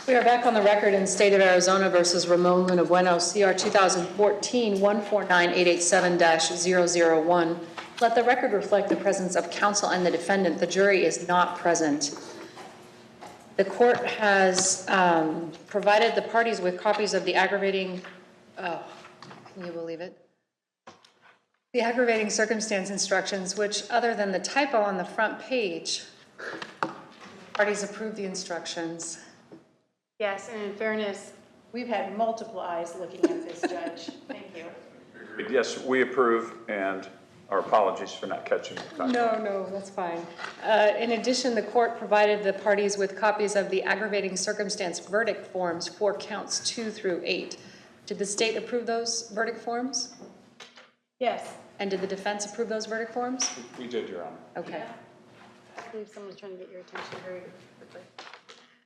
We are back on the record in the state of Arizona versus Ramon Bueno, CR 2014-149887-001. Let the record reflect the presence of counsel and the defendant. The jury is not present. The court has provided the parties with copies of the aggravating, can you believe it? The aggravating circumstance instructions, which other than the typo on the front page, parties approved the instructions. Yes, and in fairness, we've had multiple eyes looking at this, Judge. Thank you. Yes, we approve, and our apologies for not catching it. No, that's fine. In addition, the court provided the parties with copies of the aggravating circumstance verdict forms for counts 2 through 8. Did the state approve those verdict forms? Yes. And did the defense approve those verdict forms? We did, Your Honor. Okay. Yeah. I believe someone's trying to get your attention very quickly.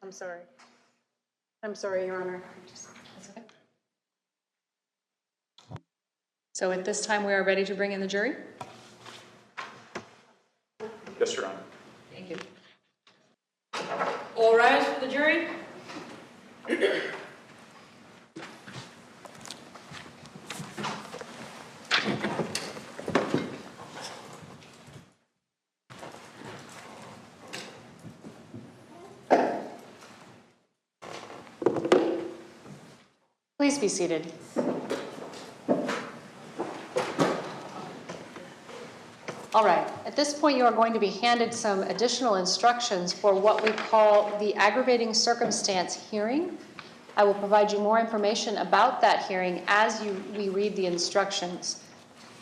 I'm sorry. I'm sorry, Your Honor. That's okay. So at this time, we are ready to bring in the jury? Yes, Your Honor. Thank you. All rise for the jury. Please be seated. All right, at this point you are going to be handed some additional instructions for what we call the aggravating circumstance hearing. I will provide you more information about that hearing as we read the instructions.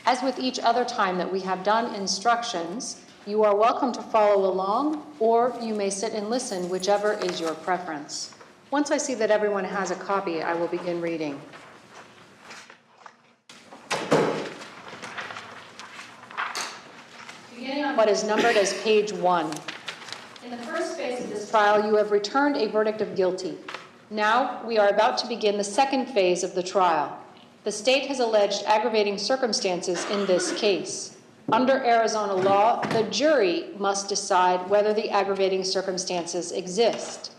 As with each other time that we have done instructions, you are welcome to follow along, or you may sit and listen, whichever is your preference. Once I see that everyone has a copy, I will begin reading. Beginning on what is numbered as page 1. In the first phase of this trial, you have returned a verdict of guilty. Now we are about to begin the second phase of the trial. The state has alleged aggravating circumstances in this case. Under Arizona law, the jury must decide whether the aggravating circumstances exist.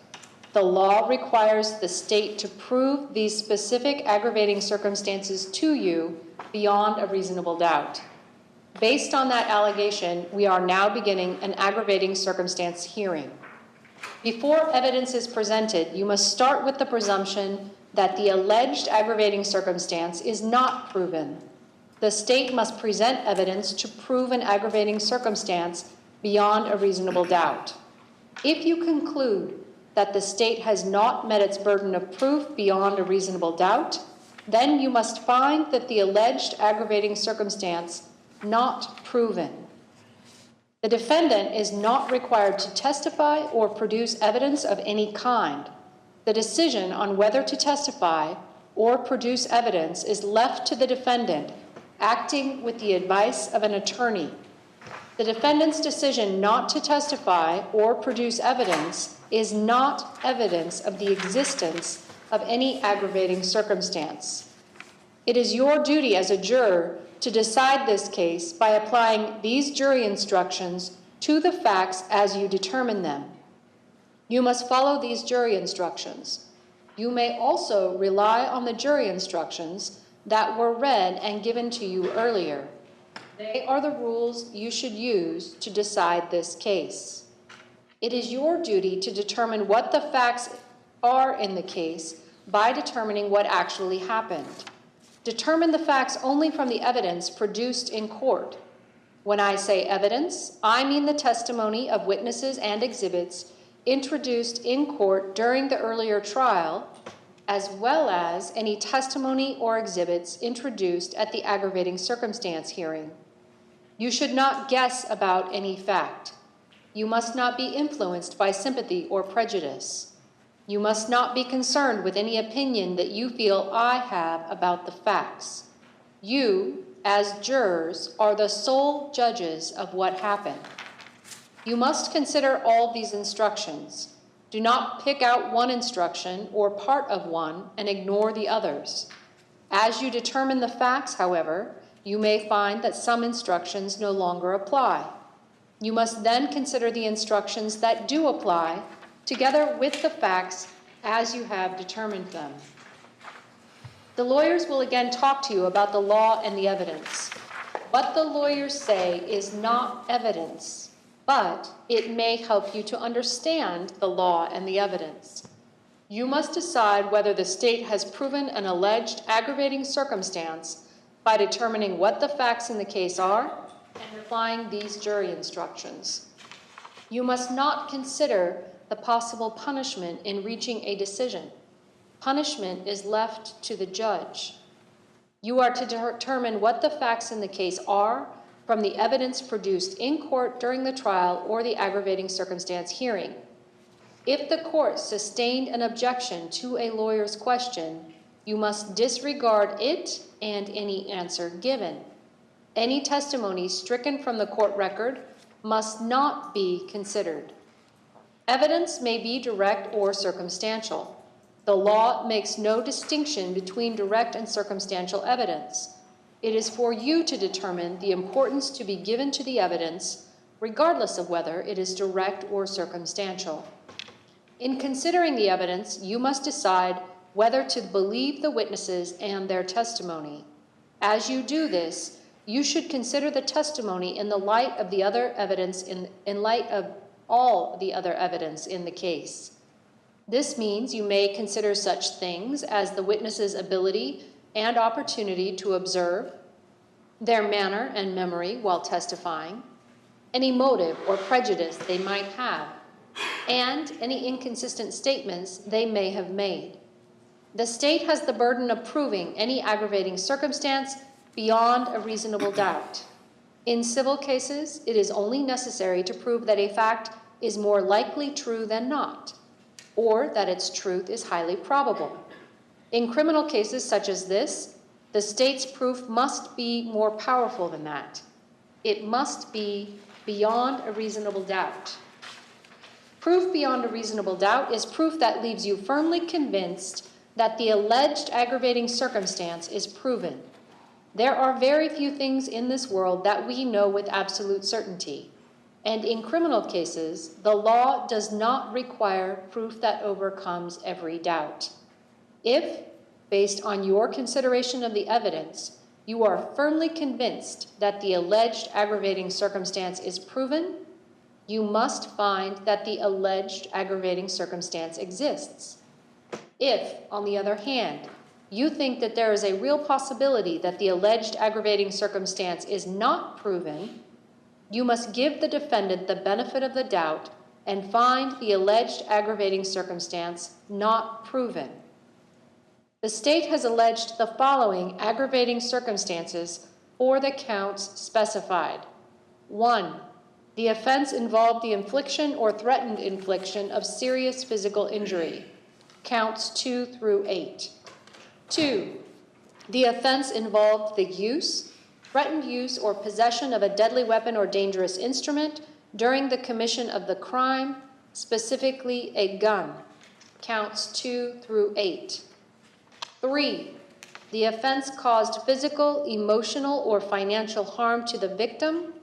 The law requires the state to prove these specific aggravating circumstances to you beyond a reasonable doubt. Based on that allegation, we are now beginning an aggravating circumstance hearing. Before evidence is presented, you must start with the presumption that the alleged aggravating circumstance is not proven. The state must present evidence to prove an aggravating circumstance beyond a reasonable doubt. If you conclude that the state has not met its burden of proof beyond a reasonable doubt, then you must find that the alleged aggravating circumstance not proven. The defendant is not required to testify or produce evidence of any kind. The decision on whether to testify or produce evidence is left to the defendant, acting with the advice of an attorney. The defendant's decision not to testify or produce evidence is not evidence of the existence of any aggravating circumstance. It is your duty as a juror to decide this case by applying these jury instructions to the facts as you determine them. You must follow these jury instructions. You may also rely on the jury instructions that were read and given to you earlier. They are the rules you should use to decide this case. It is your duty to determine what the facts are in the case by determining what actually happened. Determine the facts only from the evidence produced in court. When I say evidence, I mean the testimony of witnesses and exhibits introduced in court during the earlier trial, as well as any testimony or exhibits introduced at the aggravating circumstance hearing. You should not guess about any fact. You must not be influenced by sympathy or prejudice. You must not be concerned with any opinion that you feel I have about the facts. You, as jurors, are the sole judges of what happened. You must consider all these instructions. Do not pick out one instruction or part of one and ignore the others. As you determine the facts, however, you may find that some instructions no longer apply. You must then consider the instructions that do apply, together with the facts as you have determined them. The lawyers will again talk to you about the law and the evidence. What the lawyers say is not evidence, but it may help you to understand the law and the evidence. You must decide whether the state has proven an alleged aggravating circumstance by determining what the facts in the case are and applying these jury instructions. You must not consider the possible punishment in reaching a decision. Punishment is left to the judge. You are to determine what the facts in the case are from the evidence produced in court during the trial or the aggravating circumstance hearing. If the court sustained an objection to a lawyer's question, you must disregard it and any answer given. Any testimony stricken from the court record must not be considered. Evidence may be direct or circumstantial. The law makes no distinction between direct and circumstantial evidence. It is for you to determine the importance to be given to the evidence, regardless of whether it is direct or circumstantial. In considering the evidence, you must decide whether to believe the witnesses and their testimony. As you do this, you should consider the testimony in the light of the other evidence in light of all the other evidence in the case. This means you may consider such things as the witness's ability and opportunity to observe, their manner and memory while testifying, any motive or prejudice they might have, and any inconsistent statements they may have made. The state has the burden of proving any aggravating circumstance beyond a reasonable doubt. In civil cases, it is only necessary to prove that a fact is more likely true than not, or that its truth is highly probable. In criminal cases such as this, the state's proof must be more powerful than that. It must be beyond a reasonable doubt. Proof beyond a reasonable doubt is proof that leaves you firmly convinced that the alleged aggravating circumstance is proven. There are very few things in this world that we know with absolute certainty. And in criminal cases, the law does not require proof that overcomes every doubt. If, based on your consideration of the evidence, you are firmly convinced that the alleged aggravating circumstance is proven, you must find that the alleged aggravating circumstance exists. If, on the other hand, you think that there is a real possibility that the alleged aggravating circumstance is not proven, you must give the defendant the benefit of the doubt and find the alleged aggravating circumstance not proven. The state has alleged the following aggravating circumstances for the counts specified. 1. The offense involved the infliction or threatened infliction of serious physical injury. Counts 2 through 8. 2. The offense involved the use, threatened use, or possession of a deadly weapon or dangerous instrument during the commission of the crime, specifically a gun. Counts 2 through 8. 3. The offense caused physical, emotional, or financial harm to the victim.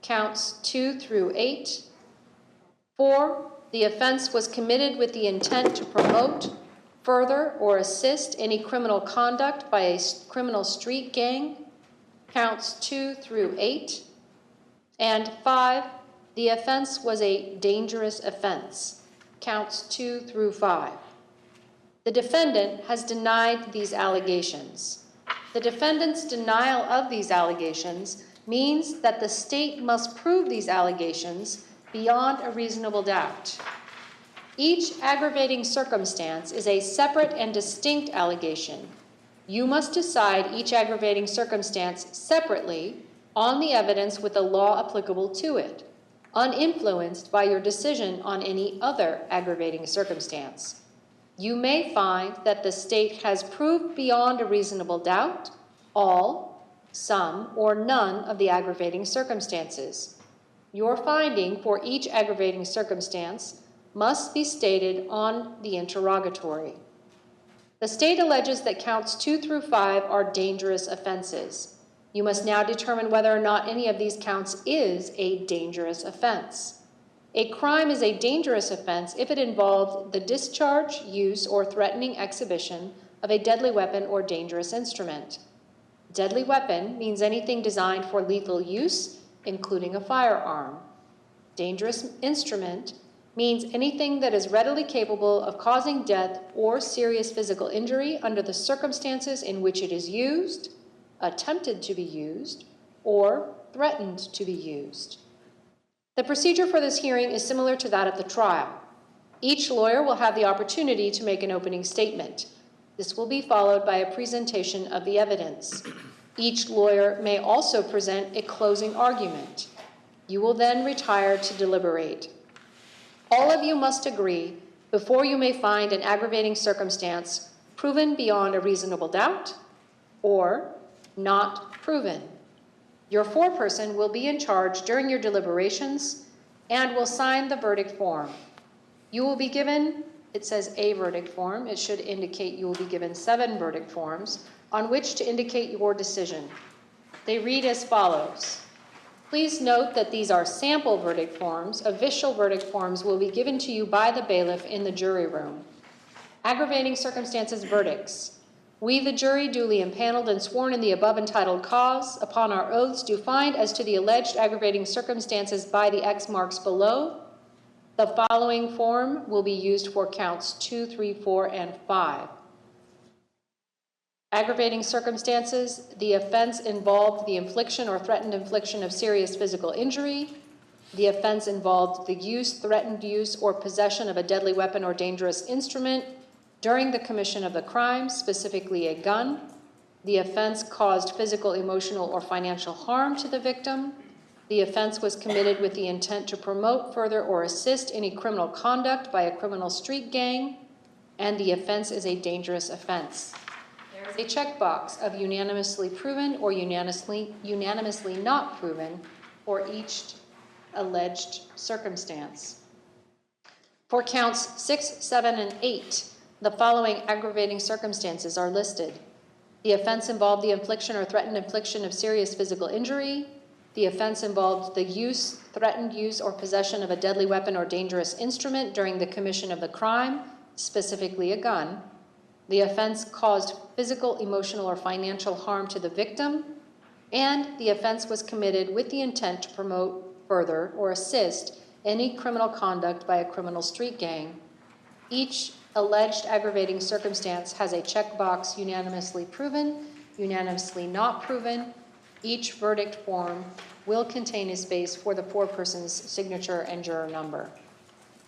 Counts 2 through 8. 4. The offense was committed with the intent to promote, further, or assist any criminal conduct by a criminal street gang. Counts 2 through 8. And 5. The offense was a dangerous offense. Counts 2 through 5. The defendant has denied these allegations. The defendant's denial of these allegations means that the state must prove these allegations beyond a reasonable doubt. Each aggravating circumstance is a separate and distinct allegation. You must decide each aggravating circumstance separately on the evidence with the law applicable to it, uninfluenced by your decision on any other aggravating circumstance. You may find that the state has proved beyond a reasonable doubt all, some, or none of the aggravating circumstances. Your finding for each aggravating circumstance must be stated on the interrogatory. The state alleges that counts 2 through 5 are dangerous offenses. You must now determine whether or not any of these counts is a dangerous offense. A crime is a dangerous offense if it involved the discharge, use, or threatening exhibition of a deadly weapon or dangerous instrument. Deadly weapon means anything designed for lethal use, including a firearm. Dangerous instrument means anything that is readily capable of causing death or serious physical injury under the circumstances in which it is used, attempted to be used, or threatened to be used. The procedure for this hearing is similar to that of the trial. Each lawyer will have the opportunity to make an opening statement. This will be followed by a presentation of the evidence. Each lawyer may also present a closing argument. You will then retire to deliberate. All of you must agree before you may find an aggravating circumstance proven beyond a reasonable doubt or not proven. Your foreperson will be in charge during your deliberations and will sign the verdict form. You will be given, it says a verdict form, it should indicate you will be given 7 verdict forms on which to indicate your decision. They read as follows. Please note that these are sample verdict forms. Official verdict forms will be given to you by the bailiff in the jury room. Aggravating circumstances verdicts. We, the jury, duly impaneled and sworn in the above entitled cause, upon our oaths do find as to the alleged aggravating circumstances by the X marks below. The following form will be used for counts 2, 3, 4, and 5. Aggravating circumstances, the offense involved the infliction or threatened infliction of serious physical injury. The offense involved the use, threatened use, or possession of a deadly weapon or dangerous instrument during the commission of the crime, specifically a gun. The offense caused physical, emotional, or financial harm to the victim. The offense was committed with the intent to promote, further, or assist any criminal conduct by a criminal street gang, and the offense is a dangerous offense. There is a checkbox of unanimously proven or unanimously not proven for each alleged circumstance. For counts 6, 7, and 8, the following aggravating circumstances are listed. The offense involved the infliction or threatened infliction of serious physical injury. The offense involved the use, threatened use, or possession of a deadly weapon or dangerous instrument during the commission of the crime, specifically a gun. The offense caused physical, emotional, or financial harm to the victim. And the offense was committed with the intent to promote, further, or assist any criminal conduct by a criminal street gang. Each alleged aggravating circumstance has a checkbox unanimously proven, unanimously not proven. Each verdict form will contain a space for the foreperson's signature and juror number.